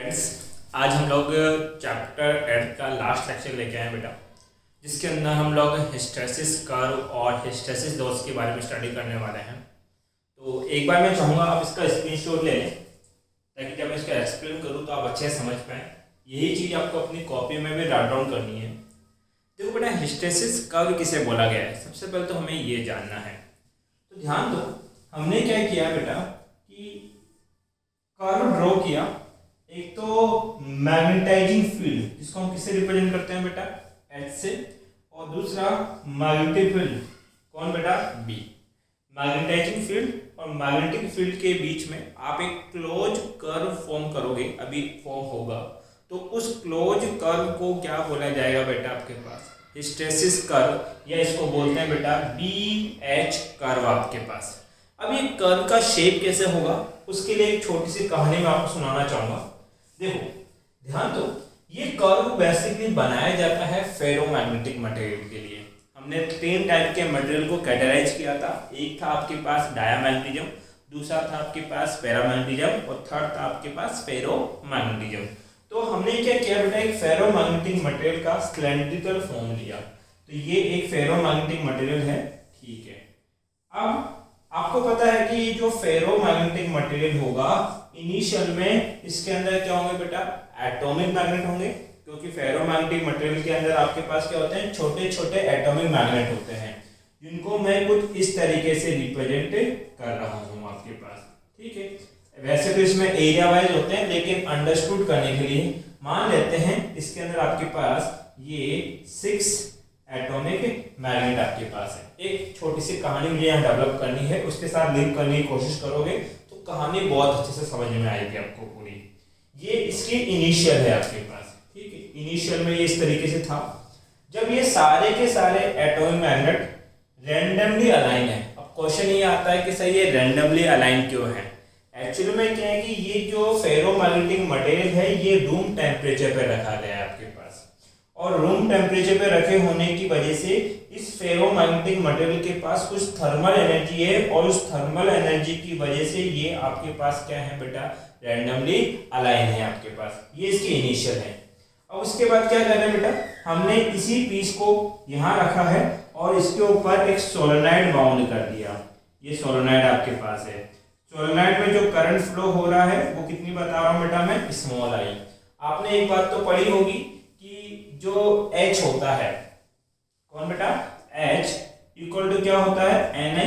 Friends, आज हम लोग चैप्टर 8 का लास्ट लेक्चर लेके आए हैं बेटा, जिसके अंदर हम लोग हिस्टैरिसीस कर्व और हिस्टैरिसीस लॉस के बारे में स्टडी करने वाले हैं। तो एक बार मैं चाहूँगा आप इसका स्क्रीनशॉट ले लें ताकि जब मैं इसका एक्सप्लेन करूँ तो आप अच्छे से समझ पाएँ। यही चीज़ आपको अपनी कॉपी में भी राइट डाउन करनी है। देखो बेटा, हिस्टैरिसीस कर्व किसे बोला गया है, सबसे पहले तो हमें ये जानना है। तो ध्यान दो, हमने क्या किया बेटा कि कर्व ड्रॉ किया। एक तो मैग्नेटाइजिंग फील्ड, जिसको हम किससे रिप्रेजेंट करते हैं बेटा, H से, और दूसरा मैग्नेटिक फील्ड, कौन बेटा, B। मैग्नेटाइजिंग फील्ड और मैग्नेटिक फील्ड के बीच में आप एक क्लोज कर्व फॉर्म करोगे, अभी फॉर्म होगा, तो उस क्लोज कर्व को क्या बोला जाएगा बेटा आपके पास, हिस्टैरिसीस कर्व, या इसको बोलते हैं बेटा BH कर्व आपके पास। अब ये कर्व का शेप कैसे होगा, उसके लिए एक छोटी सी कहानी मैं आपको सुनाना चाहूंगा। देखो ध्यान दो, ये कर्व बेसिकली बनाया जाता है फेरोमैग्नेटिक मटेरियल के लिए। हमने 3 टाइप के मटेरियल को कैटेगराइज किया था। एक था आपके पास डायामैग्नेटिज्म, दूसरा था आपके पास पैरामैग्नेटिज्म, और थर्ड था आपके पास फेरोमैग्नेटिज्म। तो हमने क्या किया बेटा, एक फेरोमैग्नेटिक मटेरियल का सिलेंड्रिकल फॉर्म लिया। तो ये एक फेरोमैग्नेटिक मटेरियल है, ठीक है। अब आपको पता है कि जो फेरोमैग्नेटिक मटेरियल होगा, इनिशियल में इसके अंदर क्या होंगे बेटा, एटॉमिक मैग्नेट होंगे, क्योंकि फेरोमैग्नेटिक मटेरियल के अंदर आपके पास क्या होते हैं, छोटे छोटे एटॉमिक मैग्नेट होते हैं, जिनको मैं कुछ इस तरीके से रिप्रेजेंट कर रहा हूं आपके पास, ठीक है। वैसे तो इसमें एरिया वाइज होते हैं, लेकिन अंडरस्टूड करने के लिए मान लेते हैं इसके अंदर आपके पास ये 6 एटॉमिक मैग्नेट आपके पास है। एक छोटी सी कहानी मुझे यहाँ डेवलप करनी है, उसके साथ लिंक करने की कोशिश करोगे तो कहानी बहुत अच्छे से समझ में आएगी आपको पूरी। ये इसकी इनिशियल है आपके पास, ठीक है। इनिशियल में ये इस तरीके से था। जब ये सारे के सारे एटॉमिक मैग्नेट रैंडमली अलाइन है, अब क्वेश्चन ये आता है कि सही ये रैंडमली अलाइन क्यों है। एक्चुअली में क्या है कि ये जो फेरोमैग्नेटिक मटेरियल है, ये रूम टेम्परेचर पे रखा गया है आपके पास, और रूम टेम्परेचर पे रखे होने की वजह से इस फेरोमैग्नेटिक मटेरियल के पास कुछ थर्मल एनर्जी है, और उस थर्मल एनर्जी की वजह से ये आपके पास क्या है बेटा, रैंडमली अलाइन है आपके पास। ये इसकी इनिशियल है। अब उसके बाद क्या कर रहे हैं बेटा, हमने इसी पीस को यहाँ रखा है और इसके ऊपर एक सोलेनॉइड बाउंड कर दिया। ये सोलेनॉइड आपके पास है। सोलेनॉइड में जो करंट फ्लो हो रहा है वो कितनी बता रहा हूँ बेटा मैं, स्मॉल आई। आपने एक बात तो पढ़ी होगी कि जो H होता है, कौन बेटा, H इक्वल टू क्या होता है, Ni।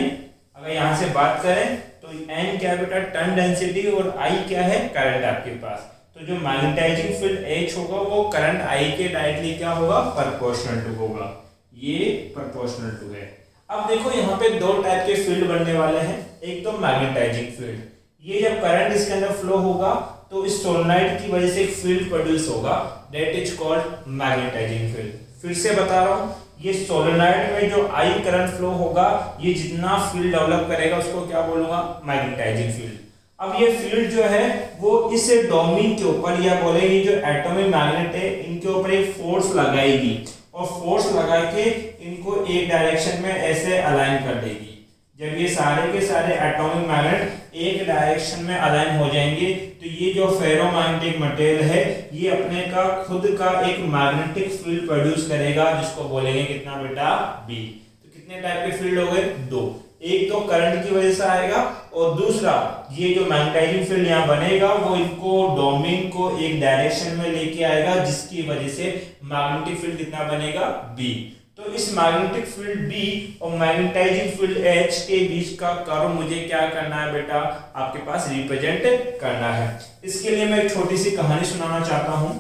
अगर यहाँ से बात करें तो N क्या है बेटा, टर्न डेंसिटी, और I क्या है, करंट आपके पास। तो जो मैग्नेटाइजिंग फील्ड H होगा वो करंट I के डायरेक्टली क्या होगा, प्रोपोर्शनल टू होगा। ये प्रोपोर्शनल टू है। अब देखो यहाँ पे 2 टाइप के फील्ड बनने वाले हैं। एक तो मैग्नेटाइजिंग फील्ड, ये जब करंट इसके अंदर फ्लो होगा तो इस सोलेनॉइड की वजह से एक फील्ड प्रोड्यूस होगा, that is called magnetising field. फिर से बता रहा हूँ, ये सोलेनॉइड में जो I करंट फ्लो होगा, ये जितना फील्ड डेवलप करेगा उसको क्या बोलूंगा, मैग्नेटाइजिंग फील्ड। अब ये फील्ड जो है वो इस डोमेन के ऊपर, या बोलेंगे जो एटॉमिक मैग्नेट है इनके ऊपर एक फोर्स लगाएगी, और फोर्स लगा के इनको एक डायरेक्शन में ऐसे अलाइन कर देगी। जब ये सारे के सारे एटॉमिक मैग्नेट एक डायरेक्शन में अलाइन हो जाएंगे तो ये जो फेरोमैग्नेटिक मटेरियल है ये अपने का खुद का एक मैग्नेटिक फील्ड प्रोड्यूस करेगा, जिसको बोलेंगे कितना बेटा, B। तो कितने टाइप के फील्ड हो गए, 2। एक तो करंट की वजह से आएगा, और दूसरा ये जो मैग्नेटाइजिंग फील्ड यहाँ बनेगा वो इनको डोमेन को एक डायरेक्शन में लेके आएगा, जिसकी वजह से मैग्नेटिक फील्ड कितना बनेगा, B। तो इस मैग्नेटिक फील्ड B और मैग्नेटाइजिंग फील्ड H के बीच का कर्व मुझे क्या करना है बेटा, आपके पास रिप्रेजेंट करना है। इसके लिए मैं एक छोटी सी कहानी सुनाना चाहता हूँ।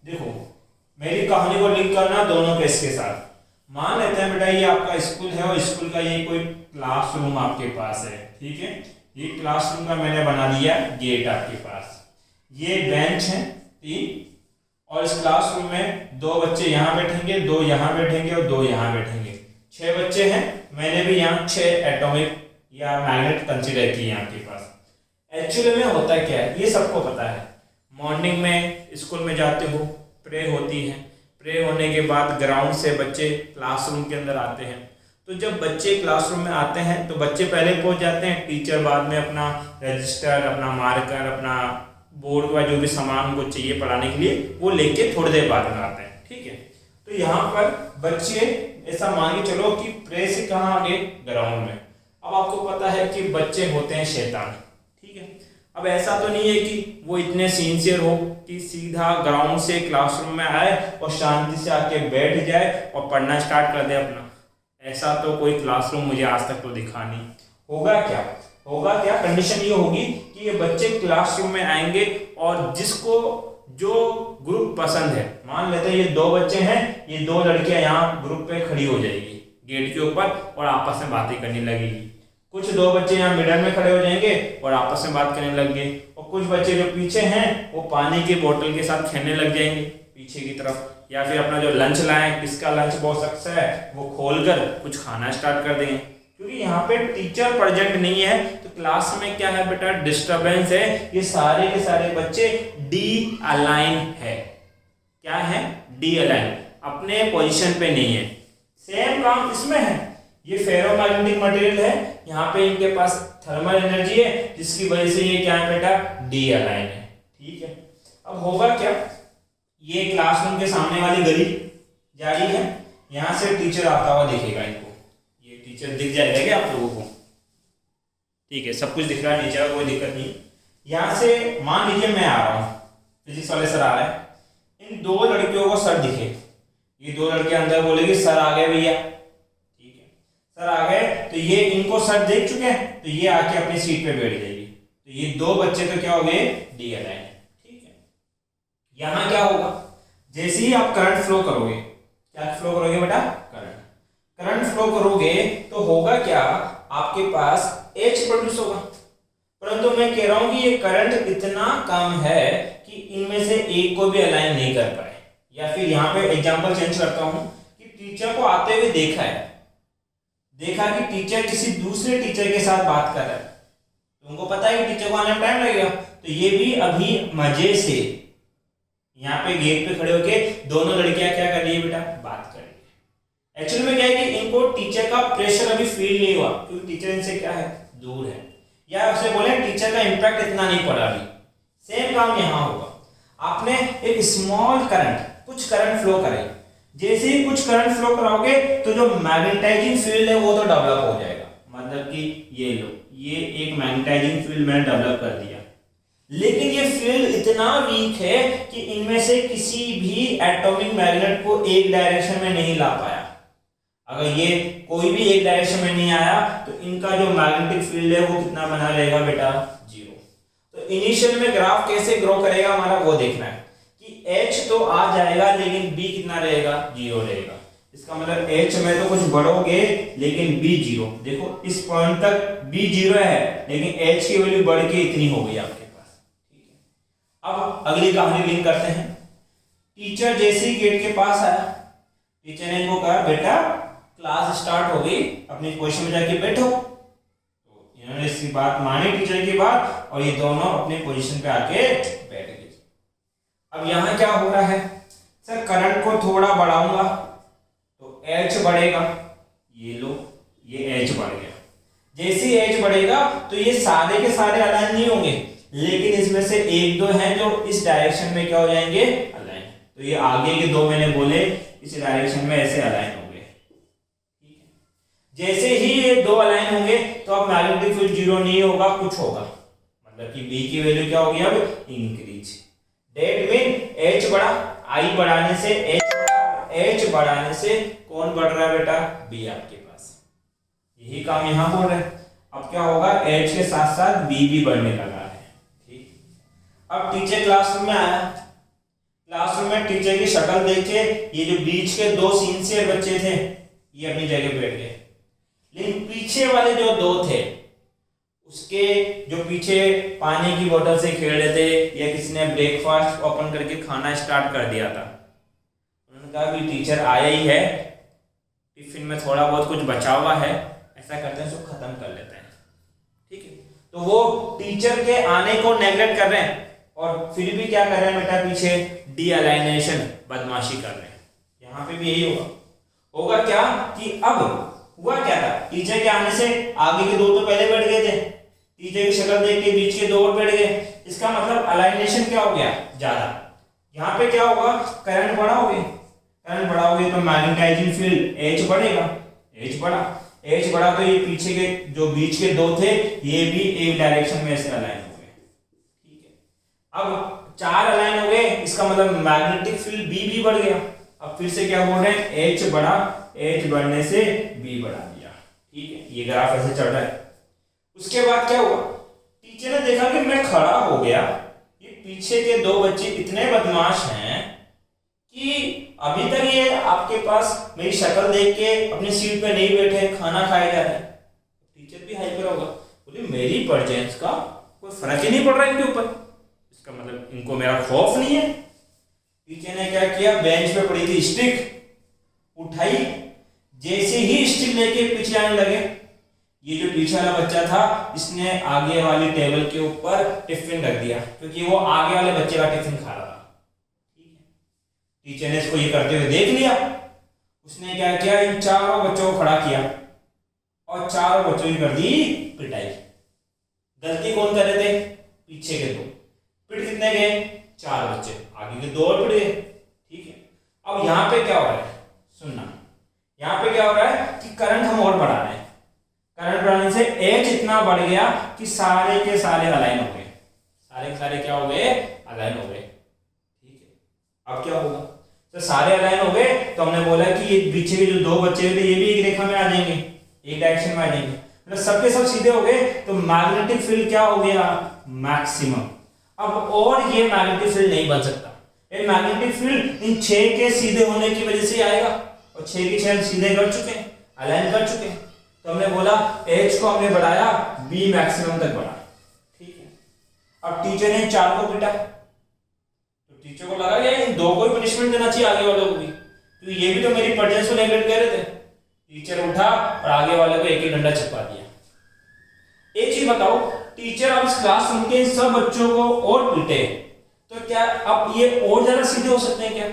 देखो, मेरी कहानी को लिंक करना दोनों केस के साथ। मान लेते हैं बेटा ये आपका स्कूल है, और स्कूल का ये कोई क्लासरूम आपके पास है, ठीक है। ये क्लासरूम का मैंने बना दिया गेट आपके पास। ये बेंच है 3, और इस क्लासरूम में 2 बच्चे यहाँ बैठेंगे, 2 यहाँ बैठेंगे, और 2 यहाँ बैठेंगे। 6 बच्चे हैं। मैंने भी यहाँ 6 एटॉमिक या मैग्नेट कंसीडर किए आपके पास। एक्चुअली में होता क्या है, ये सबको पता है। मॉर्निंग में स्कूल में जाते हो, प्रे होती है, प्रे होने के बाद ग्राउंड से बच्चे क्लासरूम के अंदर आते हैं। तो जब बच्चे क्लासरूम में आते हैं तो बच्चे पहले पहुंच जाते हैं, टीचर बाद में अपना रजिस्टर, अपना मार्कर, अपना बोर्ड के बाद जो भी सामान उनको चाहिए पढ़ाने के लिए वो लेके थोड़ी देर बाद में आते हैं। ठीक है, तो यहाँ पर बच्चे ऐसा मान के चलो कि प्रे से कहाँ आ गए, ग्राउंड में। अब आपको पता है कि बच्चे होते हैं शैतान। ठीक है, अब ऐसा तो नहीं है कि वो इतने सिंसियर हो कि सीधा ग्राउंड से क्लासरूम में आए और शांति से आके बैठ जाए और पढ़ना स्टार्ट कर दे अपना। ऐसा तो कोई क्लासरूम मुझे आज तक तो दिखा नहीं। होगा क्या कंडीशन ये होगी कि ये बच्चे क्लासरूम में आएंगे और जिसको जो ग्रुप पसंद है, मान लेते हैं ये 2 बच्चे हैं, ये 2 लड़कियां यहाँ ग्रुप पे खड़ी हो जाएगी गेट के ऊपर और आपस में बातें करने लगेगी। कुछ 2 बच्चे यहाँ मिडल में खड़े हो जाएंगे और आपस में बात करने लग गए, और कुछ बच्चे जो पीछे हैं वो पानी की बोतल के साथ खेलने लग जाएंगे पीछे की तरफ, या फिर अपना जो लंच लाए, किसका लंच बहुत अच्छा है, वो खोलकर कुछ खाना स्टार्ट कर देंगे। क्योंकि यहाँ पे टीचर प्रेजेंट नहीं है तो क्लास में क्या है बेटा, डिस्टरबेंस है। ये सारे के सारे बच्चे डी अलाइन है। क्या है, डी अलाइन, अपने पोजीशन पे नहीं है। सेम काम इसमें है, ये फेरोमैग्नेटिक मटेरियल है, यहाँ पे इनके पास थर्मल एनर्जी है जिसकी वजह से ये क्या है बेटा, डी अलाइन है। ठीक है, अब होगा क्या, ये क्लासरूम के सामने वाली गली जा रही है, यहाँ से टीचर आता हुआ दिखेगा इनको, ये टीचर दिख जाएगा क्या आप लोगों को? ठीक है, सब कुछ दिख रहा है नीचे का, कोई दिक्कत नहीं। यहाँ से मान लीजिए मैं आ रहा हूँ, फिजिक्स वाले सर आ रहे हैं, इन 2 लड़कियों को सर दिखे, ये 2 लड़के अंदर बोलेगी सर आ गए भैया। ठीक है, सर आ गए तो ये इनको सर देख चुके हैं तो ये आके अपनी सीट पे बैठ जाएगी। तो ये 2 बच्चे तो क्या हो गए, डी अलाइन। ठीक है, यहाँ क्या होगा, जैसे ही आप करंट फ्लो करोगे, क्या फ्लो करोगे बेटा, करंट फ्लो करोगे तो होगा क्या, आपके पास H प्रोड्यूस होगा। परंतु मैं कह रहा हूं कि ये करंट इतना कम है कि इनमें से एक को भी अलाइन नहीं कर पाए। या फिर यहाँ पे एग्जांपल चेंज करता हूं कि टीचर को आते हुए देखा कि टीचर किसी दूसरे टीचर के साथ बात कर रहा है, तुमको पता है कि टीचर को आने में टाइम लगेगा, तो ये भी अभी मजे से यहाँ पे गेट पे खड़े होके दोनों लड़कियां क्या कर रही है बेटा, बात कर रही है। एक्चुअली में क्या है कि इनको टीचर का प्रेशर अभी फील नहीं हुआ क्योंकि टीचर इनसे क्या है, दूर है, या आपसे बोले टीचर का इंपैक्ट इतना नहीं पड़ा अभी। सेम काम यहाँ होगा, आपने एक स्मॉल करंट, कुछ करंट फ्लो करे, जैसे ही कुछ करंट फ्लो कराओगे तो जो मैग्नेटाइजिंग फील्ड है वो तो डेवलप हो जाएगा। मतलब कि ये लो, ये एक मैग्नेटाइजिंग फील्ड मैंने डेवलप कर दिया, लेकिन ये फील्ड इतना वीक है कि इनमें से किसी भी एटॉमिक मैग्नेट को एक डायरेक्शन में नहीं ला पाया। अगर ये कोई भी एक डायरेक्शन में नहीं आया तो इनका जो मैग्नेटिक फील्ड है वो कितना बना रहेगा बेटा, 0। तो इनिशियल में ग्राफ कैसे ग्रो करेगा हमारा वो देखना है कि H तो आ जाएगा लेकिन B कितना रहेगा, 0 रहेगा। इसका मतलब H में तो कुछ बढ़ोगे लेकिन B 0। देखो इस पॉइंट तक B 0 है लेकिन H की वैल्यू बढ़ के इतनी हो गई आपके पास। ठीक है, अब अगली कहानी लिंक करते हैं। टीचर जैसे ही गेट के पास आया, टीचर ने इनको कहा बेटा क्लास स्टार्ट हो गई, अपनी पोजीशन में जाके बैठो। तो इन्होंने इसकी बात मानी, टीचर की बात, और ये दोनों अपने पोजीशन पे आके बैठ गए। अब यहाँ क्या हो रहा है, सर करंट को थोड़ा बढ़ाऊंगा तो H बढ़ेगा, ये लो ये H बढ़ गया। जैसे ही H बढ़ेगा तो ये सारे के सारे अलाइन नहीं होंगे, लेकिन इसमें से 1-2 हैं जो इस डायरेक्शन में क्या हो जाएंगे, अलाइन। तो ये आगे के 2 मैंने बोले इस डायरेक्शन में ऐसे अलाइन होंगे। ठीक है, जैसे ही ये 2 अलाइन होंगे तो अब मैग्नेटिक फील्ड 0 नहीं होगा, कुछ होगा, मतलब कि B की वैल्यू क्या होगी, अब इंक्रीज। डेट मीन H बढ़ा, I बढ़ाने से H बढ़ा, H बढ़ाने से कौन बढ़ रहा है बेटा, B आपके पास। यही काम यहाँ हो रहा है। अब क्या होगा, H के साथ साथ B भी बढ़ने लगा है। ठीक, अब टीचर क्लासरूम में आया, क्लासरूम में टीचर की शक्ल देख के ये जो बीच के 2 सिंसियर बच्चे थे ये अपनी जगह बैठ गए, लेकिन पीछे वाले जो 2 थे, उसके जो पीछे पानी की बोतल से खेल रहे थे या किसी ने ब्रेकफास्ट ओपन करके खाना स्टार्ट कर दिया था, उन्होंने कहा कि टीचर आया ही है, टिफिन में थोड़ा बहुत कुछ बचा हुआ है, ऐसा करते हैं इसको खत्म कर लेते हैं। ठीक है, तो वो टीचर के आने को नेग्लेक्ट कर रहे हैं और फिर भी क्या कर रहे हैं बेटा, पीछे डी अलाइनेशन, बदमाशी कर रहे हैं। यहाँ पे भी यही होगा क्या कि अब हुआ क्या था, टीचर के आने से आगे के 2 तो पहले बैठ गए थे, टीचर की शक्ल देख के बीच के 2 और बैठ गए। इसका मतलब अलाइनेशन क्या हो गया, ज्यादा। यहाँ पे क्या होगा, करंट बड़ा हो गया, करंट बड़ा हो गया तो मैग्नेटाइजिंग फील्ड H बढ़ेगा, H बढ़ा तो ये पीछे के जो बीच के दो थे ये भी एक डायरेक्शन में ऐसे अलाइन हो गए, ठीक है। अब 4 अलाइन हो गए, इसका मतलब मैग्नेटिक फील्ड B भी बढ़ गया। अब फिर से क्या बोल रहे हैं, H बढ़ा, H बढ़ने से B बढ़ा दिया, ठीक है। ये ग्राफ ऐसे चल रहा है। उसके बाद क्या हुआ, टीचर ने देखा कि मैं खड़ा हो गया, ये पीछे के दो बच्चे इतने बदमाश हैं कि अभी तक ये आपके पास मेरी शक्ल देख के अपनी सीट पे नहीं बैठे, खाना खाए जा रहे हैं। टीचर भी हाइपर होगा, बोले मेरी प्रेजेंस का कोई फर्क ही नहीं पड़ रहा इनके ऊपर, इसका मतलब इनको मेरा खौफ नहीं है। टीचर ने क्या किया, बेंच पे पड़ी थी स्टिक, उठाई, जैसे ही स्टिक लेके पीछे आने लगे, ये जो पीछे वाला बच्चा था इसने आगे वाली टेबल के ऊपर टिफिन रख दिया, क्योंकि वो आगे वाले बच्चे का टिफिन खा रहा था, ठीक है। टीचर ने इसको ये करते हुए देख लिया, उसने क्या किया, इन चारों बच्चों को खड़ा किया और चारों बच्चों की कर दी पिटाई। गलती कौन कर रहे थे, पीछे के दो, पिट कितने गए, 4 बच्चे, आगे के 2 और पिट गए, ठीक है। अब यहाँ पे क्या हो रहा है, सुनना, यहाँ पे क्या हो रहा है कि करंट हम और बढ़ा रहे हैं, करंट बढ़ाने से H इतना बढ़ गया कि सारे के सारे अलाइन हो गए, सारे के सारे क्या हो गए, अलाइन हो गए, ठीक है। अब क्या होगा, तो सारे अलाइन हो गए तो हमने बोला कि ये पीछे के जो 2 बच्चे थे ये भी एक रेखा में आ जाएंगे, एक डायरेक्शन में आ जाएंगे, मतलब सबके सब सीधे हो गए, तो मैग्नेटिक फील्ड क्या हो गया, मैक्सिमम। अब और ये मैग्नेटिक फील्ड नहीं बन सकता, ये मैग्नेटिक फील्ड इन 6 के सीधे होने की वजह से आएगा, और 6 के 6 सीधे कर चुके हैं, अलाइन कर चुके हैं, तो हमने बोला H को हमने बढ़ाया, B मैक्सिमम तक बढ़ा, ठीक है। अब टीचर ने 4 को पीटा, तो टीचर को लगा कि इन 2 को ही पनिशमेंट देना चाहिए, आगे वालों को भी, तो ये भी तो मेरी प्रेजेंस को नेगलेक्ट कर रहे थे। टीचर उठा और आगे वाले को एक डंडा चिपका दिया। एक चीज बताओ, टीचर अब इस क्लासरूम के सब बच्चों को और पीटे तो क्या अब ये और ज्यादा सीधे हो सकते हैं क्या,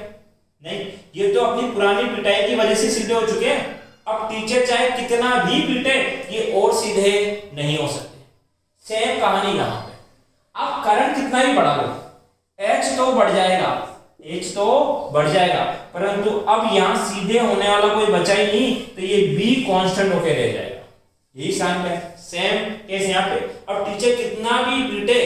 नहीं, ये तो अपनी पुरानी पिटाई की वजह से सीधे हो चुके हैं। अब टीचर चाहे कितना भी पीटे ये और सीधे नहीं हो सकते। सेम कहानी यहां पे, अब करंट कितना ही बढ़ा लो, H तो बढ़ जाएगा, H तो बढ़ जाएगा, परंतु अब यहां सीधे होने वाला कोई बचा ही नहीं, तो ये B कांस्टेंट होके रह जाएगा। यही शांत है, सेम केस यहाँ पे। अब टीचर कितना भी पीटे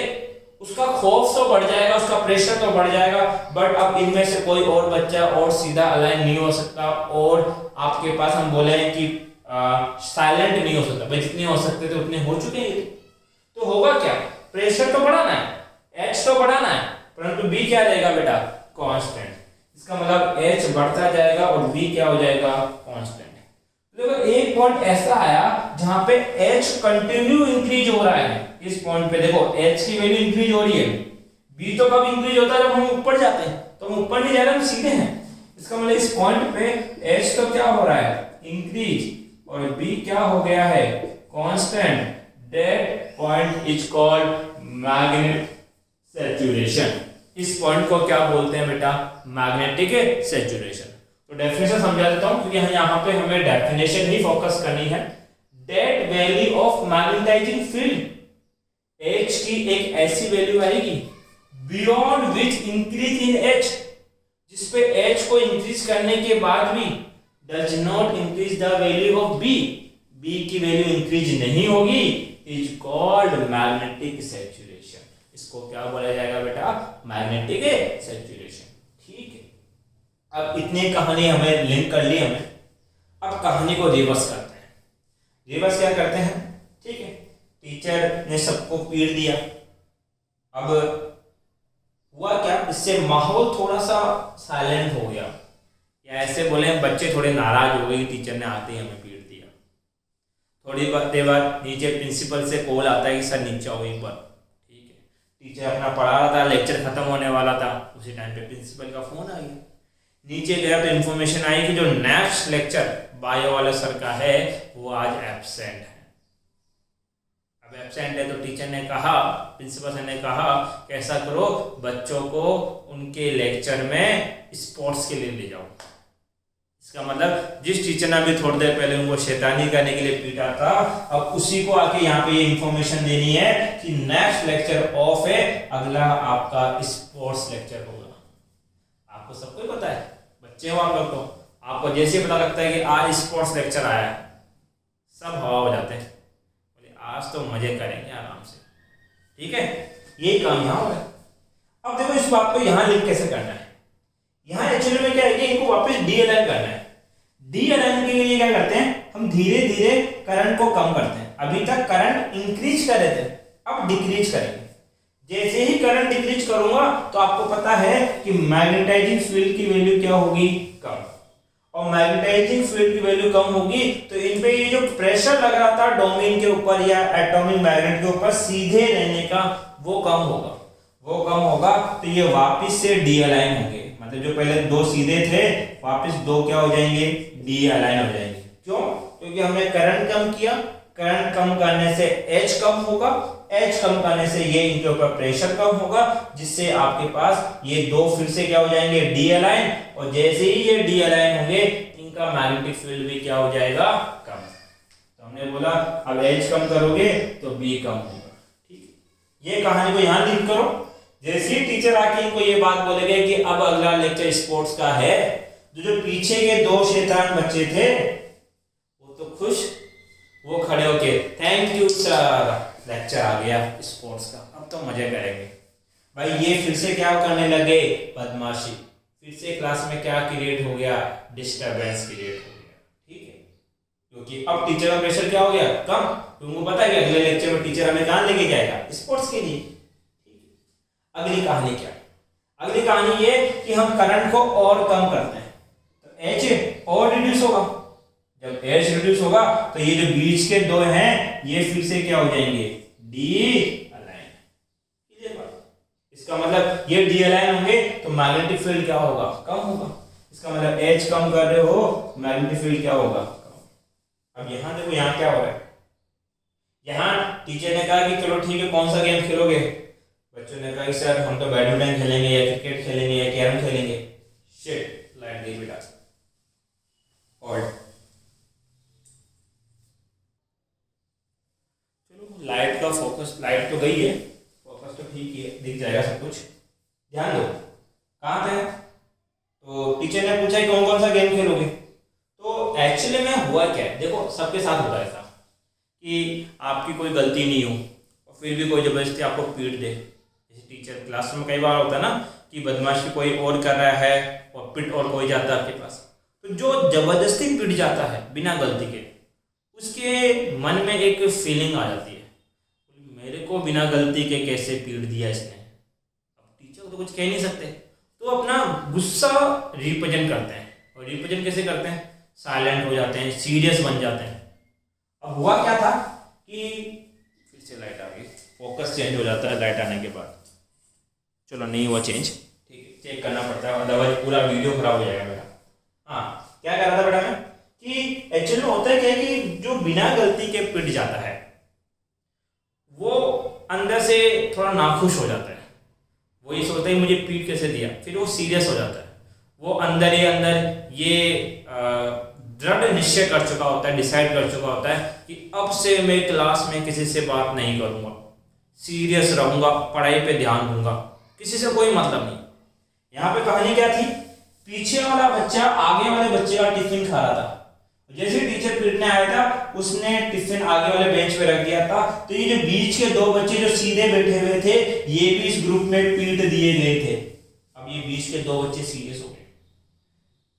उसका खौफ तो बढ़ जाएगा, उसका प्रेशर तो बढ़ जाएगा, बट अब इनमें से कोई और बच्चा और सीधा अलाइन नहीं हो सकता, और आपके पास हम बोले हैं कि साइलेंट नहीं हो सकता, भाई जितने हो सकते थे उतने हो चुके हैं। तो होगा क्या, प्रेशर तो बढ़ाना है, H तो बढ़ाना है, परंतु B क्या रहेगा बेटा, कांस्टेंट। इसका मतलब H बढ़ता जाएगा और B क्या हो जाएगा, कांस्टेंट। देखो एक पॉइंट ऐसा आया जहां पे H कंटिन्यू इंक्रीज हो रहा है, इस पॉइंट पे देखो H की वैल्यू इंक्रीज हो रही है, B तो कब इंक्रीज होता है, जब हम ऊपर जाते हैं, तो हम ऊपर नहीं जा रहे, हम सीधे हैं। इसका मतलब इस पॉइंट पे H तो क्या हो रहा है, इंक्रीज, और B क्या हो गया है, constant. That point is called magnetic saturation. इस पॉइंट को क्या बोलते हैं बेटा, मैग्नेटिक सैचुरेशन। तो डेफिनेशन समझा देता हूं, क्योंकि यहाँ पे हमें डेफिनेशन ही फोकस करनी है। That value of magnetising field, H की एक ऐसी वैल्यू आएगी beyond which increase in H, जिसपे H को इंक्रीज करने के बाद भी does not increase the value of B, B की वैल्यू इंक्रीज नहीं होगी, इज कॉल्ड मैग्नेटिक सैचुरेशन। इसको क्या बोला जाएगा बेटा, मैग्नेटिक सैचुरेशन, ठीक है। अब इतनी कहानी हमें लिंक कर ली हमने, अब कहानी को रिवर्स करते हैं। रिवर्स क्या करते हैं, ठीक है, टीचर ने सबको पीट दिया, अब हुआ क्या, इससे माहौल थोड़ा सा साइलेंट हो गया, या ऐसे बोले बच्चे थोड़े नाराज हो गए कि टीचर ने आते ही हमें पीट दिया। थोड़ी देर बाद नीचे प्रिंसिपल से कॉल आता है कि सर नीचे आओ एक बार, ठीक है। टीचर अपना पढ़ा रहा था, लेक्चर खत्म होने वाला था, उसी टाइम पे प्रिंसिपल का फोन आ गया। नीचे गया तो इन्फॉर्मेशन आई कि जो नेक्स्ट लेक्चर बायो वाले सर का है वो आज एब्सेंट है। अब एब्सेंट है तो टीचर ने कहा, प्रिंसिपल सर ने कहा कि ऐसा करो, बच्चों को उनके लेक्चर में स्पोर्ट्स के लिए ले जाओ। इसका मतलब जिस टीचर ने अभी थोड़ी देर पहले उनको शैतानी करने के लिए पीटा था, अब उसी को आके यहाँ पे ये इंफॉर्मेशन देनी है कि नेक्स्ट लेक्चर ऑफ है, अगला आपका स्पोर्ट्स लेक्चर होगा। आपको सबको ही पता है, बच्चे हो आप लोग, तो आपको जैसे पता लगता है कि आज स्पोर्ट्स लेक्चर आया, सब हवा हो जाते हैं, बोले आज तो मजे करेंगे आराम से। ठीक है, यही काम यहाँ हो रहा है। अब देखो इस बात को यहाँ लिंक कैसे करना है। यहाँ एक्चुअली में क्या है कि इनको वापस डीअलाइन करना है। डीअलाइन के लिए क्या करते हैं, हम धीरे धीरे करंट को कम करते हैं। अभी तक करंट इंक्रीज कर रहे थे, अब डिक्रीज करेंगे। जैसे ही करंट डिक्रीज करूंगा तो आपको पता है कि मैग्नेटाइजिंग फील्ड की वैल्यू क्या होगी, कम। और मैग्नेटाइजिंग फील्ड की वैल्यू कम होगी तो इन पे ये जो प्रेशर लग रहा था डोमेन के ऊपर या एटॉमिक मैग्नेट के ऊपर सीधे रहने का, वो कम होगा। वो कम होगा तो ये वापस से डीअलाइन होंगे, मतलब जो पहले दो सीधे थे वापस दो क्या हो जाएंगे, डीअलाइन हो जाएंगे। क्यों? क्योंकि हमने करंट कम किया, करंट कम करने से H कम होगा, H कम करने से ये इनके ऊपर प्रेशर कम होगा, जिससे आपके पास ये दो फिर से क्या हो जाएंगे, डीअलाइन। और जैसे ही ये डीअलाइन होंगे इनका मैग्नेटिक फील्ड भी क्या हो जाएगा, कम। तो हमने बोला अब H कम करोगे तो B कम होगा। ठीक है, ये कहानी को यहाँ लिंक करो। जैसे ही टीचर आके इनको ये बात बोलेंगे कि अब अगला लेक्चर स्पोर्ट्स का है, जो पीछे के दो शैतान बच्चे थे वो तो खुश, वो खड़े होके थैंक यू सर, लेक्चर आ गया स्पोर्ट्स का, अब तो मजे करेंगे। भाई ये फिर से क्या करने लगे, बदमाशी, फिर से क्लास में क्या क्रिएट हो गया, डिस्टरबेंस क्रिएट हो गया। ठीक है, क्योंकि अब टीचर का प्रेशर क्या हो गया, कम। तुमको पता है कि अगले लेक्चर में टीचर हमें कहाँ लेके जाएगा, स्पोर्ट्स के लिए। अगली कहानी क्या है, अगली कहानी ये कि हम करंट को और कम करते हैं तो H और रिड्यूस होगा। जब H रिड्यूस होगा तो ये जो बीच के दो हैं ये फिर से क्या हो जाएंगे, डी अलाइन। इसका मतलब ये डी अलाइन होंगे तो मैग्नेटिक फील्ड क्या होगा, कम होगा। इसका मतलब H कम कर रहे हो, मैग्नेटिक फील्ड क्या होगा, कम। अब यहाँ देखो यहाँ क्या हो रहा है, यहाँ टीचर ने कहा कि चलो ठीक है कौन सा गेम खेलोगे, बच्चों ने कहा कि सर हम तो बैडमिंटन खेलेंगे या क्रिकेट खेलेंगे या कैरम खेलेंगे। शिट, लाइट गई बेटा। और चलो लाइट का फोकस, लाइट तो गई है, फोकस तो ठीक है, दिख जाएगा सब कुछ। ध्यान दो कहाँ थे, तो टीचर ने पूछा कौन कौन सा गेम खेलोगे। तो एक्चुअली में हुआ क्या है, देखो सबके साथ होता है ऐसा कि आपकी कोई गलती नहीं हो और फिर भी कोई जबरदस्ती आपको पीट दे। टीचर क्लास में कई बार होता है ना कि बदमाशी कोई और कर रहा है और पिट और कोई जाता है आपके पास, तो जो जबरदस्ती पिट जाता है बिना गलती के, उसके मन में एक फीलिंग आ जाती है, मेरे को बिना गलती के कैसे पीट दिया इसने। अब टीचर को तो कुछ कह नहीं सकते, तो अपना गुस्सा रिप्रेजेंट करते हैं। और रिप्रेजेंट कैसे करते हैं, साइलेंट हो जाते हैं, सीरियस बन जाते हैं। अब हुआ क्या था कि फिर से लाइट आ गई, फोकस चेंज हो जाता है लाइट आने के बाद। चलो नहीं हुआ चेंज, ठीक है, चेक करना पड़ता है, अदरवाइज पूरा वीडियो खराब हो जाएगा मेरा। हाँ, क्या कह रहा था बेटा मैं कि एक्चुअली में होता है क्या है कि जो बिना गलती के पिट जाता है वो अंदर से थोड़ा नाखुश हो जाता है। वो ये सोचता है मुझे पीट कैसे दिया, फिर वो सीरियस हो जाता है। वो अंदर ही अंदर ये दृढ़ निश्चय कर चुका होता है, डिसाइड कर चुका होता है कि अब से मैं क्लास में किसी से बात नहीं करूँगा, सीरियस रहूँगा, पढ़ाई पे ध्यान दूंगा, किसी से कोई मतलब नहीं। यहाँ पे कहानी क्या थी, पीछे वाला बच्चा आगे वाले बच्चे का टिफिन खा रहा था। जैसे टीचर पीटने आया था उसने टिफिन आगे वाले बेंच पे रख दिया था, तो ये जो बीच के दो बच्चे जो सीधे बैठे हुए थे ये भी इस ग्रुप में पीट दिए गए थे। अब ये बीच के दो बच्चे सीरियस हो गए।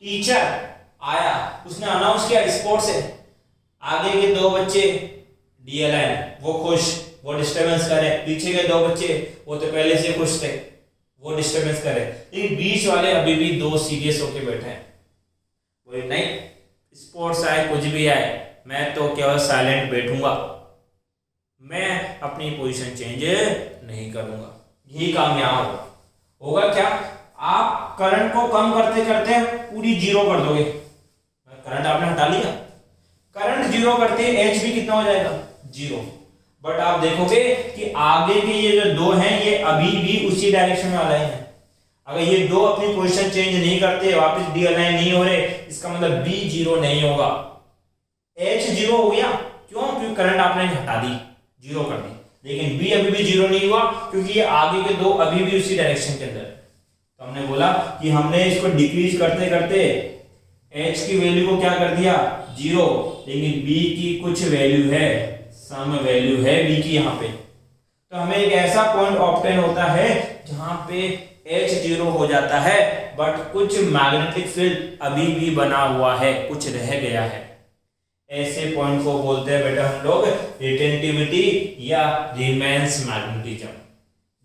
टीचर आया, उसने अनाउंस किया स्पोर्ट्स है, आगे के दो बच्चे डीअलाइन, वो खुश, वो डिस्टर्बेंस करे। पीछे के दो बच्चे वो तो पहले से खुश थे, वो डिस्टर्बेंस करे। लेकिन बीच वाले अभी भी दो सीरियस होके बैठे हैं। बोले नहीं, स्पोर्ट्स आए कुछ भी आए, मैं तो केवल साइलेंट बैठूंगा, मैं अपनी पोजीशन चेंज नहीं करूंगा। यही काम यहाँ होगा। क्या आप करंट को कम करते करते पूरी जीरो कर दोगे। करंट आपने हटा लिया, करंट जीरो करते एच भी कितना हो जाएगा, जीरो। बट आप देखोगे कि आगे के ये जो दो हैं ये अभी भी उसी डायरेक्शन में अलाइन है। अगर ये दो अपनी पोजीशन चेंज नहीं करते, वापस डी अलाइन नहीं हो रहे, इसका मतलब बी जीरो नहीं होगा। एच जीरो हो गया, क्यों? क्योंकि करंट आपने हटा दी, जीरो कर दी, लेकिन बी अभी भी जीरो नहीं हुआ क्योंकि ये आगे के दो अभी भी उसी डायरेक्शन के अंदर। तो हमने बोला कि हमने इसको डिक्रीज करते करते एच की वैल्यू को क्या कर दिया, जीरो, लेकिन बी की कुछ वैल्यू है, सम वैल्यू है बी की यहाँ पे। तो हमें एक ऐसा पॉइंट ऑब्टेन होता है जहां पे एच जीरो हो जाता है, बट कुछ मैग्नेटिक फील्ड अभी भी बना हुआ है, कुछ रह गया है। ऐसे पॉइंट को बोलते हैं बेटा हम लोग रिटेंटिविटी या रिमेंस मैग्नेटिज्म।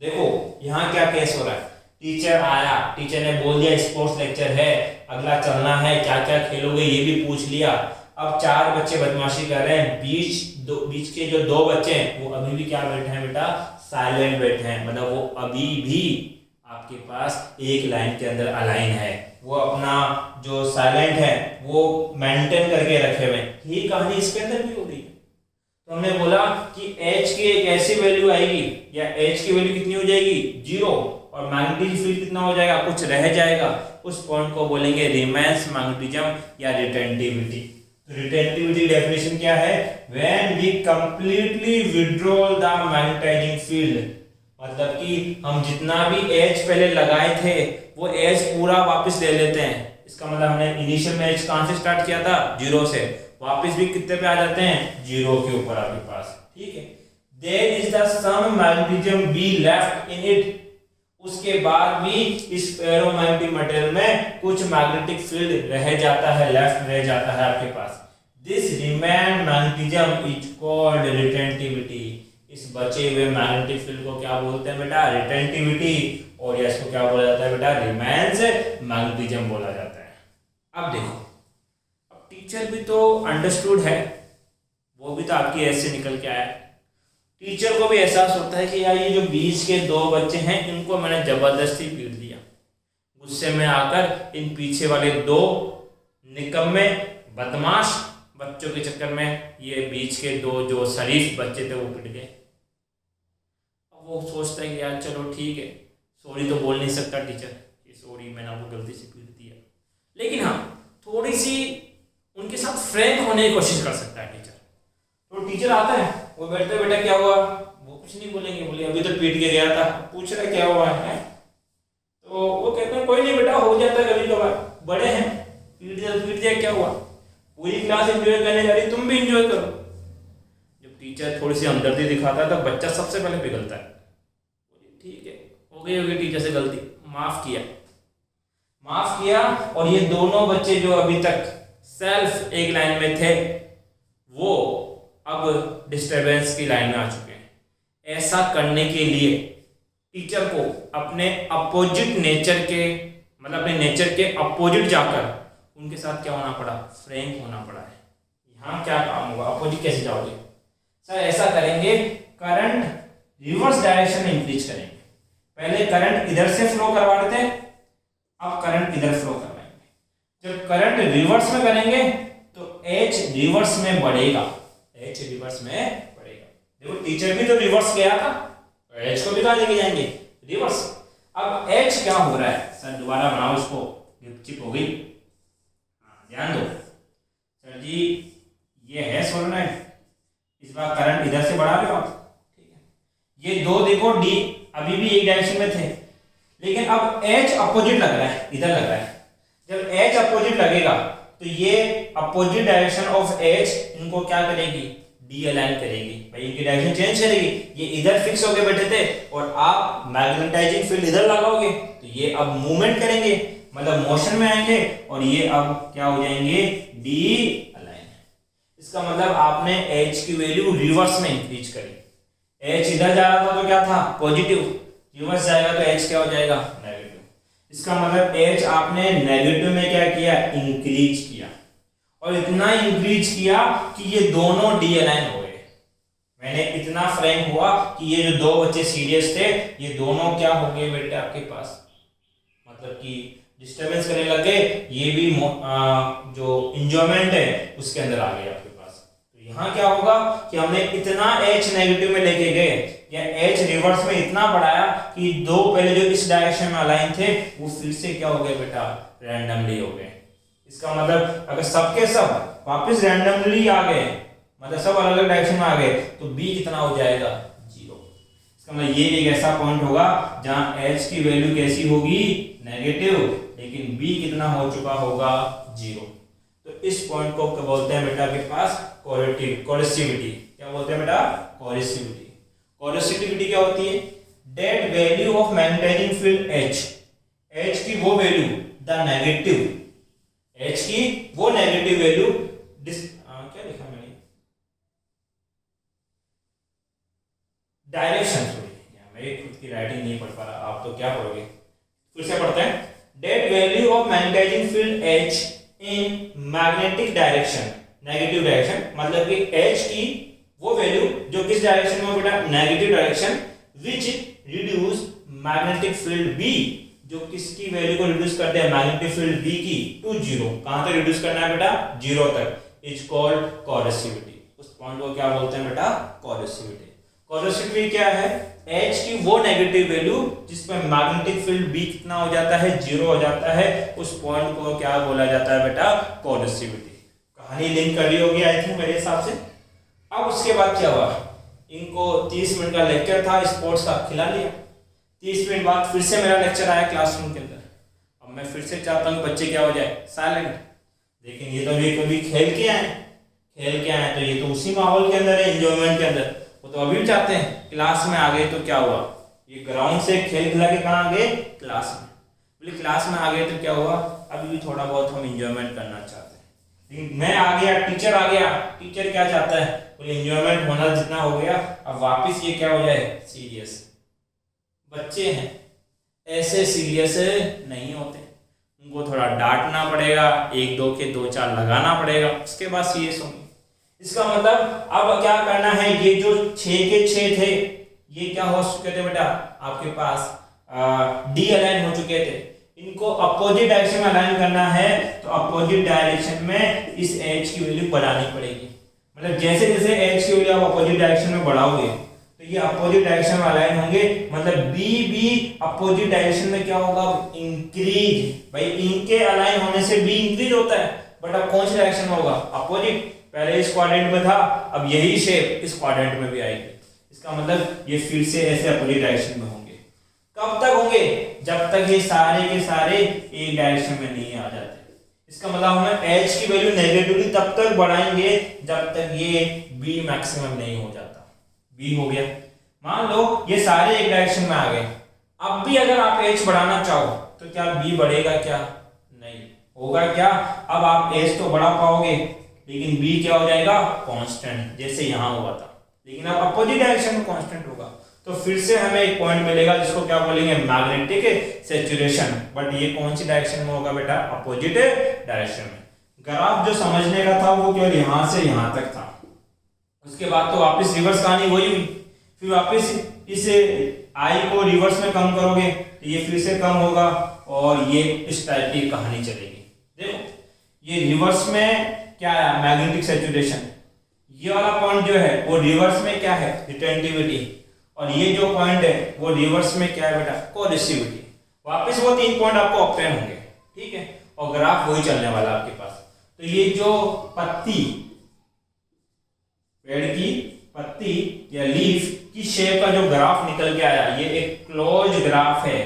देखो यहाँ क्या केस हो रहा है, टीचर आया, टीचर ने बोल दिया स्पोर्ट्स लेक्चर है, अगला चलना है, क्या क्या खेलोगे ये भी पूछ लिया। अब चार बच्चे बदमाशी कर रहे हैं, बीच के जो दो बच्चे हैं वो अभी भी क्या बैठे हैं बेटा, साइलेंट बैठे हैं, मतलब वो अभी भी आपके पास एक लाइन के अंदर अलाइन है, वो अपना जो साइलेंट है वो मेंटेन करके रखे हुए हैं। ये कहानी इसके अंदर भी हो रही है। तो हमने बोला कि H की एक ऐसी वैल्यू आएगी या H की वैल्यू कितनी हो जाएगी, जीरो, और मैग्नेटिक फील्ड कितना हो जाएगा, कुछ रह जाएगा, उस पॉइंट को बोलेंगे रिमेंस मैग्नेटिज्म या रिटेंटिविटी। तो रिटेंटिविटी डेफिनेशन क्या है, when we completely withdraw the magnetising field, मतलब कि हम जितना भी H पहले लगाए थे वो H पूरा वापस ले लेते हैं। इसका मतलब हमने इनिशियल में H कहां से स्टार्ट किया था, जीरो से, वापस भी कितने पे आ जाते हैं, जीरो के ऊपर आपके पास, ठीक है। There is the some magnetism be left in it, उसके बाद भी इस फेरोमैग्नेटिक मटेरियल में कुछ मैग्नेटिक फील्ड रह जाता है, लेफ्ट रह जाता है आपके पास। This remanent magnetism is called retentivity. इस बचे हुए मैग्नेटिक फील्ड को क्या बोलते हैं बेटा, रिटेंटिविटी, और इसको क्या बोला जाता है बेटा, रिमेंस मैग्नेटिज्म बोला जाता है। अब देखो, अब टीचर भी तो अंडरस्टूड है, वो भी तो आपकी ऐसे निकल के आया। टीचर को भी एहसास होता है कि यार ये जो बीच के दो बच्चे हैं इनको मैंने जबरदस्ती पीट दिया, गुस्से में आकर इन पीछे वाले दो निकम्मे बदमाश बच्चों के चक्कर में ये बीच के दो जो शरीफ बच्चे थे वो पिट गए। अब वो सोचता है कि यार चलो ठीक है, सॉरी तो बोल नहीं सकता टीचर कि सॉरी मैंने आपको गलती से पीट दिया, लेकिन हाँ थोड़ी सी उनके साथ फ्रैंक होने की कोशिश कर सकता है टीचर। तो टीचर आता है, वो बैठते बेटा क्या हुआ, वो कुछ नहीं बोलेंगे, बोले अभी तो पीट के गया था, पूछ रहा क्या हुआ है, तो वो कहते हैं कोई नहीं बेटा, हो जाता है कभी कभार, बड़े हैं, पीट दिया क्या हुआ, पूरी क्लास एंजॉय करने जा रही, तुम भी एंजॉय करो। जब टीचर थोड़ी सी हमदर्दी दिखाता है तो बच्चा सबसे पहले पिघलता है, ठीक है हो गई होगी टीचर से गलती, माफ किया। और ये दोनों बच्चे जो अभी तक सेल्फ एक लाइन में थे वो अब डिस्टरबेंस की लाइन में आ चुके हैं। ऐसा करने के लिए टीचर को अपने अपोजिट नेचर के, मतलब अपने नेचर के अपोजिट जाकर उनके साथ क्या होना पड़ा, फ्रैंक होना पड़ा है। यहाँ क्या काम होगा, अपोजिट कैसे जाओगे सर, ऐसा करेंगे करंट रिवर्स डायरेक्शन में इंक्रीज करेंगे। पहले करंट इधर से फ्लो करवा रहे थे, अब करंट इधर फ्लो करवाएंगे। जब करंट रिवर्स में करेंगे तो H रिवर्स में बढ़ेगा, देखो टीचर भी तो रिवर्स गया था, H को भी कहाँ लेके जाएंगे, रिवर्स। अब H क्या हो रहा है सर, दोबारा बनाओ इसको, चिप हो गई, ध्यान दो सर जी, ये है सोलेनोइड, इस बार करंट इधर से बढ़ा रहे हो आप, ठीक है। ये दो देखो D अभी भी एक डायरेक्शन में थे, लेकिन अब H अपोजिट लग रहा है, इधर लग रहा है। जब H अपोजिट लगेगा तो ये अपोजिट डायरेक्शन ऑफ H इनको क्या करेगी, डी अलाइन करेगी, भाई इनकी डायरेक्शन चेंज करेगी। ये इधर फिक्स होके बैठे थे और आप मैग्नेटाइजिंग फील्ड इधर लगाओगे तो ये अब मूवमेंट करेंगे, मतलब मोशन में आएंगे, और ये अब क्या हो जाएंगे, डी अलाइन। इसका मतलब आपने H की वैल्यू रिवर्स में इंक्रीज करी। H इधर जा रहा था तो क्या था, पॉजिटिव, रिवर्स जाएगा तो H क्या हो जाएगा, नेगेटिव। इसका मतलब H आपने नेगेटिव में क्या किया, इंक्रीज किया, और इतना इंक्रीज किया कि ये दोनों डी अलाइन हो गए। मैंने इतना फ्रैंक हुआ कि ये जो दो बच्चे सीरियस थे ये दोनों क्या हो गए बेटे आपके पास, मतलब कि डिस्टर्बेंस करने लग गए, ये भी जो इंजॉयमेंट है उसके अंदर आ गए आपके पास। तो यहाँ क्या होगा कि हमने इतना h नेगेटिव में लेके गए या h रिवर्स में इतना बढ़ाया कि दो पहले जो इस डायरेक्शन में अलाइन थे वो फिर से क्या हो गए बेटा, रैंडमली हो गए। इसका मतलब अगर सबके सब वापस रैंडमली आ गए, मतलब सब अलग अलग डायरेक्शन में आ गए, तो b कितना हो जाएगा, 0। इसका मतलब ये एक ऐसा पॉइंट होगा जहां h की वैल्यू कैसी होगी, नेगेटिव, लेकिन b कितना हो चुका होगा, 0। तो इस पॉइंट को क्या बोलते हैं बेटा, आपके पास कोरेसिविटी। क्या बोलते हैं बेटा, कोरेसिविटी। कोरेसिविटी क्या होती है, that value of magnetising field h की वो वैल्यू, द नेगेटिव, h की वो नेगेटिव वैल्यू, क्या लिखा मैंने, डायरेक्शन, मैं खुद की राइटिंग नहीं पढ़ पा रहा, आप तो क्या पढ़ोगे, फिर से पढ़ते हैं। That value of magnetising field h in magnetic direction, negative direction, मतलब कि h की वो वैल्यू जो किस डायरेक्शन में बेटा, negative direction, which reduce magnetic field b, जो किसकी वैल्यू को रिड्यूस करते हैं, मैग्नेटिक फील्ड b की, टू 0। कहां तक रिड्यूस करना है बेटा, 0 तक, इज कॉल्ड कोरेसिविटी। उस पॉइंट को क्या बोलते हैं बेटा, कोरेसिविटी। कोरेसिविटी क्या है, h की वो नेगेटिव वैल्यू जिसमें मैग्नेटिक फील्ड b कितना हो जाता है, 0 हो जाता है, उस पॉइंट को क्या बोला जाता है बेटा, कोरेसिविटी। कहानी लिंक कर रही होगी आई थिंक मेरे हिसाब से। अब उसके बाद क्या हुआ, इनको 30 मिनट का लेक्चर था, स्पोर्ट्स का खिला लिया। 30 मिनट बाद फिर से मेरा लेक्चर आया क्लासरूम के अंदर। अब मैं फिर से चाहता हूँ बच्चे क्या हो जाए, साइलेंट। लेकिन ये तो कभी खेल के आए तो ये तो उसी माहौल के अंदर है, एंजॉयमेंट के अंदर। वो तो अभी भी चाहते हैं क्लास में आ गए तो क्या हुआ, ये ग्राउंड से खेल खिला के कहाँ आ गए, क्लास में। बोले क्लास में आ गए तो क्या हुआ, अभी भी थोड़ा बहुत हम एंजॉयमेंट करना चाहते हैं। लेकिन मैं आ गया, टीचर आ गया, टीचर क्या चाहता है, बोले एंजॉयमेंट होना जितना हो गया, अब वापिस ये क्या हो जाए, सीरियस। बच्चे हैं, ऐसे सीरियस नहीं होते, उनको थोड़ा डांटना पड़ेगा, 1 2 के 2 4 लगाना पड़ेगा, उसके बाद सीरियस होंगे। इसका मतलब अब क्या करना है, ये जो 6 के 6 थे ये क्या हो चुके थे बेटा, आपके पास डी अलाइन हो चुके थे। इनको अपोजिट डायरेक्शन में अलाइन करना है, तो अपोजिट डायरेक्शन में इस एच की वैल्यू बढ़ानी पड़ेगी। मतलब जैसे जैसे एच की वैल्यू आप अपोजिट डायरेक्शन में बढ़ाओगे तो ये अपोजिट डायरेक्शन में अलाइन होंगे, मतलब बी भी अपोजिट डायरेक्शन में क्या होगा, इंक्रीज। भाई इनके अलाइन होने से बी इंक्रीज होता है, बट अब कौन सी डायरेक्शन में होगा, अपोजिट। पहले इस क्वाड्रेंट में था, अब यही शेप इस क्वाड्रेंट में भी आएगी। इसका मतलब ये फिर से ऐसे अपोजिट डायरेक्शन में होंगे। कब तक होंगे, जब तक ये सारे के सारे एक डायरेक्शन में नहीं आ जाते। इसका मतलब हमें एच की वैल्यू नेगेटिवली तब तक बढ़ाएंगे जब तक ये बी मैक्सिमम नहीं हो जाता। बी हो गया, मान लो ये सारे एक डायरेक्शन में आ गए, अब भी अगर आप एच बढ़ाना चाहो तो क्या बी बढ़ेगा, क्या नहीं होगा, क्या अब आप एच तो बढ़ा पाओगे लेकिन बी क्या हो जाएगा, कांस्टेंट, जैसे यहां हुआ था। लेकिन अब अपोजिट डायरेक्शन में कांस्टेंट होगा, तो फिर से हमें एक पॉइंट मिलेगा जिसको क्या बोलेंगे, मैग्नेटिक सैचुरेशन। बट ये कौन सी डायरेक्शन में होगा बेटा, अपोजिट डायरेक्शन में। ग्राफ जो समझने का था वो केवल यहां से यहां तक था, उसके बाद तो वापस रिवर्स कहानी वही हुई। फिर वापस इस आई को रिवर्स में कम करोगे तो ये फिर से कम होगा और ये इस टाइप की कहानी चलेगी। देखो ये रिवर्स में क्या है, मैग्नेटिक सैचुरेशन। ये वाला पॉइंट जो है वो रिवर्स में क्या है, रिटेंटिविटी, और ये जो पॉइंट है वो रिवर्स में क्या है बेटा, कोरेसिविटी। वापस वो 3 पॉइंट आपको ऑब्टेन होंगे, ठीक है, और ग्राफ वही चलने वाला आपके पास। तो ये जो पत्ती, पेड़ की पत्ती या लीफ की शेप का जो ग्राफ निकल के आया, ये एक क्लोज ग्राफ है।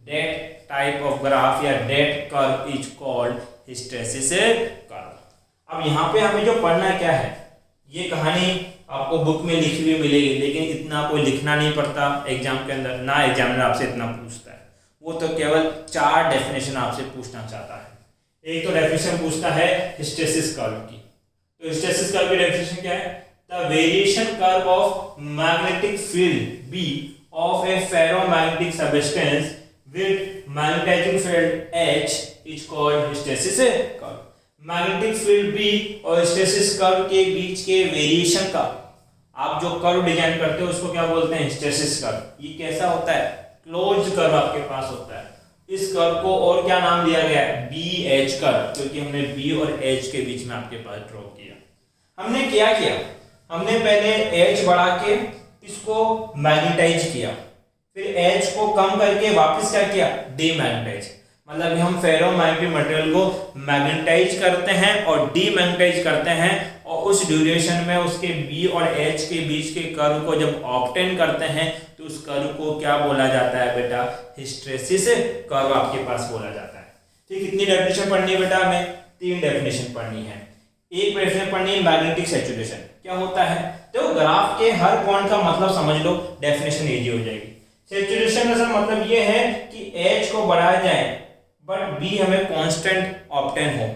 दैट टाइप ऑफ ग्राफ या that curve is called hysteresis curve. अब यहाँ पे हमें जो पढ़ना है क्या है, ये कहानी आपको बुक में लिखी हुई मिलेगी, लेकिन इतना कोई लिखना नहीं पड़ता एग्जाम के अंदर, ना एग्जामिनर आपसे इतना पूछता है। वो तो केवल 4 डेफिनेशन आपसे पूछना चाहता है। एक तो डेफिनेशन पूछता है हिस्टैरिसीस कर्व की। तो हिस्टैरिसीस कर्व की डेफिनेशन क्या है, the variation curve of magnetic field B of a ferromagnetic substance with magnetising field H is called hysteresis curve. Magnetic field B और हिस्टैरिसीस कर्व के बीच के वेरिएशन का आप जो कर्व डिजाइन करते हो उसको क्या बोलते हैं, हिस्टैरिसीस कर्व। ये कैसा होता है, क्लोज्ड कर्व आपके पास होता है। इस कर्व को और क्या नाम दिया गया है, BH कर्व, क्योंकि हमने B और H के बीच में आपके पास ड्रॉ किया। हमने क्या किया, हमने पहले H बढ़ा के इसको मैग्नेटाइज किया, फिर H को कम करके वापस क्या किया, डीमैग्नेटाइज। मतलब हम फेरोमैग्नेटिक मटेरियल को मैग्नेटाइज करते हैं और डीमैग्नेटाइज करते हैं, और उस ड्यूरेशन में उसके B और H के बीच के कर्व को जब ऑब्टेन करते हैं तो उस कर्व को क्या बोला जाता है बेटा, हिस्टैरिसीस कर्व आपके पास बोला जाता है। ठीक, कितनी डेफिनेशन पढ़नी है बेटा, हमें 3 डेफिनेशन पढ़नी है। एक डेफिनेशन पढ़नी है मैग्नेटिक सैचुरेशन क्या होता है, तो ग्राफ के हर पॉइंट का मतलब समझ लो, डेफिनेशन इजी हो जाएगी। सैचुरेशन का मतलब ये है कि H को बढ़ाया जाए बट B हमें कांस्टेंट ऑब्टेन हो,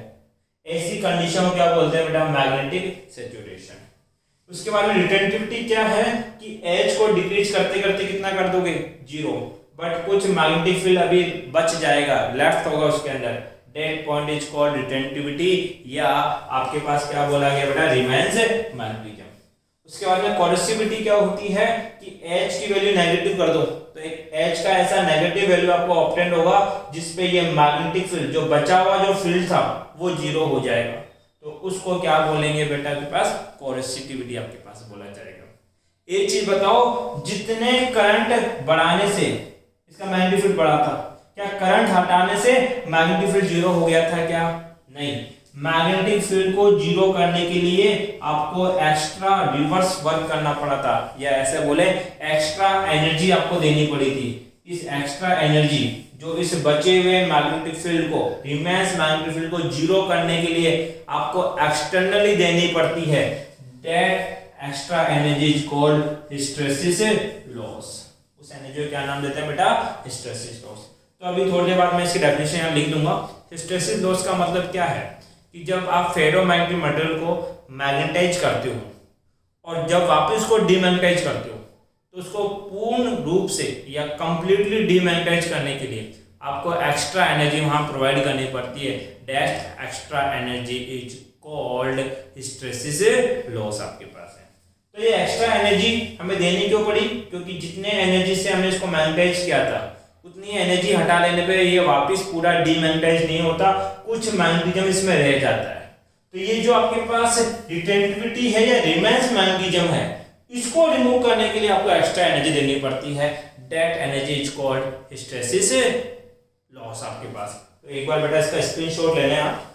ऐसी कंडीशन को क्या बोलते हैं बेटा, मैग्नेटिक सैचुरेशन। उसके बाद में रिटेंटिविटी क्या है कि H को डिक्रीज करते करते कितना कर दोगे, 0, बट कुछ मैग्नेटिक फील्ड अभी बच जाएगा, लेफ्ट होगा उसके अंदर, that point is called retentivity, या आपके पास क्या बोला गया बेटा, रिमेंस मैग्नेटिज्म। उसके बाद में कोरेसिविटी क्या होती है कि H की वैल्यू नेगेटिव कर दो तो एक H का ऐसा नेगेटिव वैल्यू आपको ऑब्टेन होगा जिसपे ये मैग्नेटिक फील्ड जो बचा हुआ जो फील्ड था वो 0 हो जाएगा, तो उसको क्या बोलेंगे बेटा, आपके पास कोरेसिविटी आपके पास बोला जाएगा। एक चीज बताओ, जितने करंट बढ़ाने से इसका मैग्नेटिक फील्ड बढ़ा था, क्या करंट हटाने से मैग्नेटिक फील्ड 0 हो गया था क्या, नहीं। मैग्नेटिक फील्ड को 0 करने के लिए आपको एक्स्ट्रा रिवर्स वर्क करना पड़ा था, या ऐसे बोले एक्स्ट्रा एनर्जी आपको देनी पड़ी थी। इस एक्स्ट्रा एनर्जी जो इस बचे हुए मैग्नेटिक फील्ड को, रिमेंस मैग्नेटिक फील्ड को 0 करने के लिए आपको एक्सटर्नली देनी पड़ती है, that extra energy is called hysteresis loss. उस एनर्जी को क्या नाम देते हैं बेटा, हिस्टैरिसीस लॉस। तो अभी थोड़ी देर बाद मैं इसकी डेफिनेशन यहाँ लिख दूंगा। हिस्टैरिसीस लॉस का मतलब क्या है कि जब आप फेरोमैग्नेटिक मटेरियल को मैग्नेटाइज करते हो और जब वापस उसको डीमैग्नेटाइज करते हो तो उसको पूर्ण रूप से या कंप्लीटली डीमैग्नेटाइज करने के लिए आपको एक्स्ट्रा एनर्जी वहां प्रोवाइड करनी पड़ती है, that extra energy is called hysteresis loss आपके पास है। तो ये एक्स्ट्रा एनर्जी हमें देनी क्यों पड़ी, क्योंकि जितने एनर्जी से हमने इसको मैग्नेटाइज किया था उतनी एनर्जी हटा लेने पे ये वापस पूरा डीमैग्नेटाइज नहीं होता, कुछ मैग्नेटिज्म इसमें रह जाता है। तो ये जो आपके पास रिटेंटिविटी है या रिमेंस मैग्नेटिज्म है, इसको रिमूव करने के लिए आपको एक्स्ट्रा एनर्जी देनी पड़ती है, that energy is called hysteresis loss आपके पास। तो एक बार बेटा इसका स्क्रीनशॉट ले लें आप।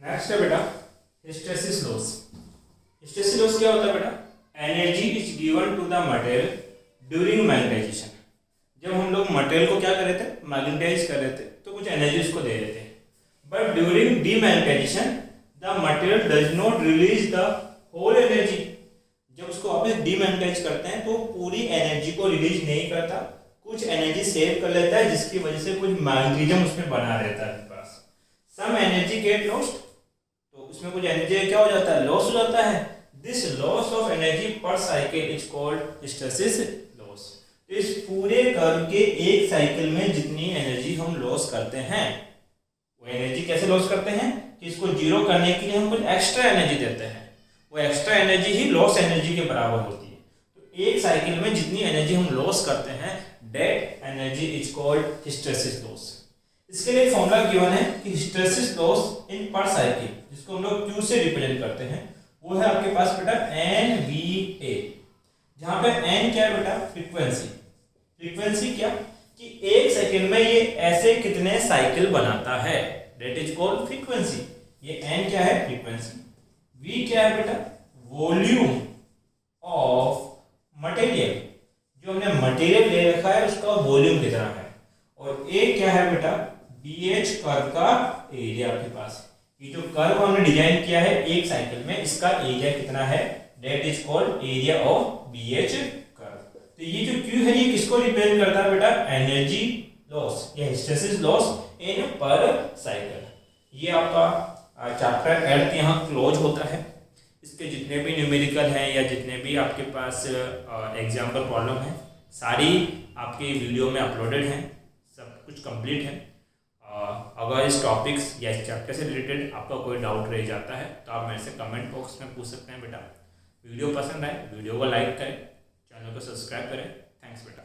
नेक्स्ट है बेटा हिस्टैरिसीस लॉस। हिस्टैरिसीस लॉस क्या होता है बेटा, energy is given to the material during magnetisation. जब हम लोग मटेरियल को क्या कर रहे थे, मैग्नेटाइज कर रहे थे, तो कुछ एनर्जी उसको दे रहे थे, but during demagnetisation the material does not release the whole energy. जब उसको वापस डीमैग्नेटाइज करते हैं तो पूरी एनर्जी को रिलीज नहीं करता, कुछ एनर्जी सेव कर लेता है, जिसकी वजह से कुछ मैग्नेटिज्म उसमें बना रहता है पास। सम एनर्जी गेट लॉस्ट, तो उसमें कुछ एनर्जी क्या हो जाता है, लॉस हो जाता है। दिस लॉस ऑफ एनर्जी पर cycle is called hysteresis loss. तो इस पूरे कर्व के एक साइकिल में जितनी एनर्जी हम लॉस करते हैं, वो एनर्जी कैसे लॉस करते हैं कि इसको 0 करने के लिए हम कुछ एक्स्ट्रा एनर्जी देते हैं, वो एक्स्ट्रा एनर्जी ही लॉस एनर्जी के बराबर होती है। तो एक साइकिल में जितनी एनर्जी हम लॉस करते हैं, that energy is called hysteresis loss. इसके लिए फॉर्मूला गिवन है कि हिस्टैरिसीस लॉस इन पर साइकिल, जिसको हम लोग Q से रिप्रेजेंट करते हैं, वो है आपके पास बेटा NVA, जहां पे N क्या है बेटा, फ्रीक्वेंसी। फ्रीक्वेंसी क्या कि एक सेकंड में ये ऐसे कितने साइकिल बनाता है, दैट इज कॉल्ड फ्रीक्वेंसी। ये N क्या है, फ्रीक्वेंसी। V क्या है बेटा, वॉल्यूम ऑफ मटेरियल, जो हमने मटेरियल ले रखा है उसका वॉल्यूम कितना है। और A क्या है बेटा, BH कर्व का एरिया आपके पास। ये जो कर्व हमने डिजाइन किया है एक साइकिल में, इसका एरिया कितना है, that is called area of BH curve. तो ये जो Q है ये किसको रिप्रेजेंट करता है बेटा, एनर्जी लॉस या हिस्टैरिसीस लॉस इन पर साइकिल। ये आपका चैप्टर 8 यहाँ क्लोज होता है। इसके जितने भी न्यूमेरिकल हैं या जितने भी आपके पास एग्जाम्पल प्रॉब्लम है, सारी आपके वीडियो में अपलोडेड हैं, सब कुछ कंप्लीट है। अगर इस टॉपिक्स या इस चैप्टर से रिलेटेड आपका कोई डाउट रह जाता है तो आप मेरे से कमेंट बॉक्स में पूछ सकते हैं बेटा। वीडियो पसंद आए वीडियो को लाइक करें, चैनल को सब्सक्राइब करें। थैंक्स बेटा।